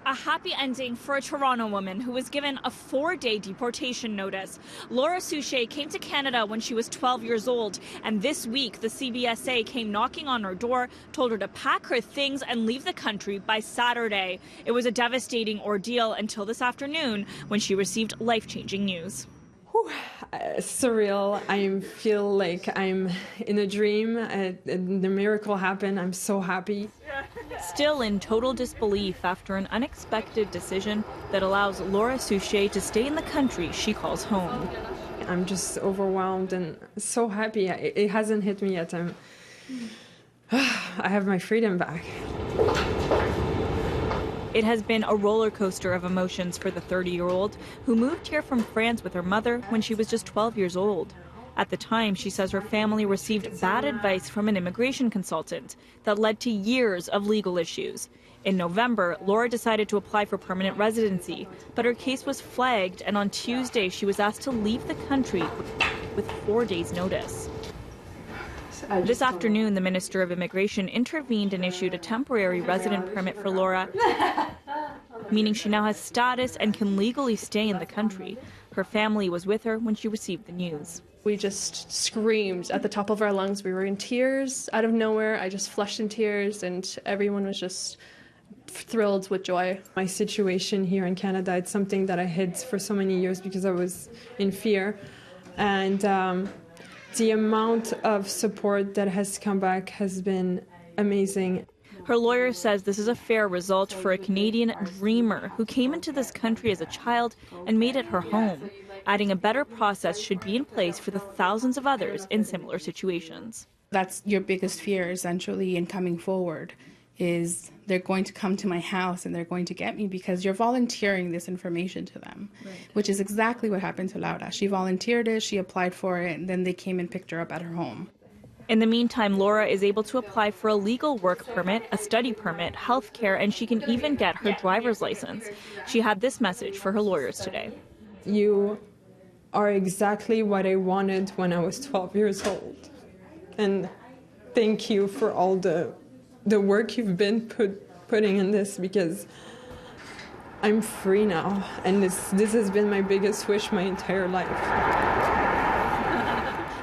A happy ending for a Toronto woman who was given a 4-day deportation notice. Laura Suchet came to Canada when she was 12 years old, and this week the CBSA came knocking on her door, told her to pack her things and leave the country by Saturday. It was a devastating ordeal until this afternoon when she received life-changing news. Surreal. I feel like I'm in a dream. The miracle happened. I'm so happy. Still in total disbelief after an unexpected decision that allows Laura Suchet to stay in the country she calls home. I'm just overwhelmed and so happy. It hasn't hit me yet. I have my freedom back. It has been a roller coaster of emotions for the 30-year-old who moved here from France with her mother when she was just 12 years old. At the time, she says her family received bad advice from an immigration consultant that led to years of legal issues. In November, Laura decided to apply for permanent residency, but her case was flagged, and on Tuesday she was asked to leave the country with 4 days' notice. This afternoon, the Minister of Immigration intervened and issued a temporary resident permit for Laura, meaning she now has status and can legally stay in the country. Her family was with her when she received the news. We just screamed at the top of our lungs. We were in tears out of nowhere. I just flushed in tears, and everyone was just thrilled with joy. My situation here in Canada, it's something that I hid for so many years because I was in fear. And the amount of support that has come back has been amazing. Her lawyer says this is a fair result for a Canadian dreamer who came into this country as a child and made it her home, adding a better process should be in place for the thousands of others in similar situations. That's your biggest fear, essentially, in coming forward, is they're going to come to my house and they're going to get me because you're volunteering this information to them, which is exactly what happened to Laura. She volunteered it, she applied for it, and then they came and picked her up at her home. In the meantime, Laura is able to apply for a legal work permit, a study permit, health care, and she can even get her driver's license. She had this message for her lawyers today. You are exactly what I wanted when I was 12 years old. And thank you for all the work you've been putting in this, because I'm free now. And this has been my biggest wish my entire life.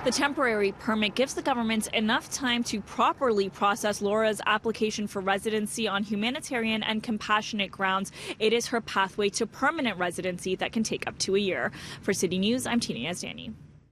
The temporary permit gives the government enough time to properly process Laura's application for residency on humanitarian and compassionate grounds. It is her pathway to permanent residency that can take up to a year. For City News, I'm Yazdani.